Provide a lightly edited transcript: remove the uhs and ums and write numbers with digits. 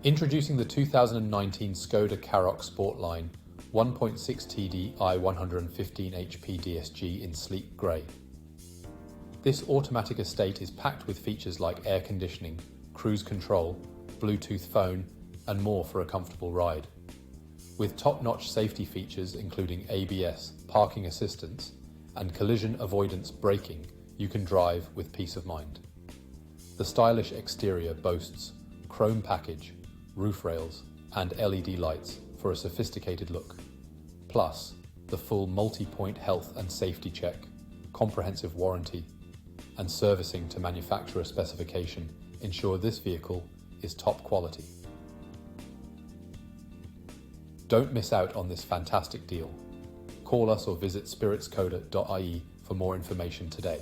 Introducing the 2019 Skoda Karoq Sportline 1.6tdi 115HP DSG in sleek grey. This automatic estate is packed with features like air conditioning, cruise control, Bluetooth phone, and more for a comfortable ride. With top-notch safety features including ABS, parking assistance, and collision avoidance braking, you can drive with peace of mind. The stylish exterior boasts chrome package, roof rails, and LED lights for a sophisticated look. Plus, the full multi-point health and safety check, comprehensive warranty, and servicing to manufacturer specification ensure this vehicle is top quality. Don't miss out on this fantastic deal. Call us or visit spiritskoda.ie for more information today.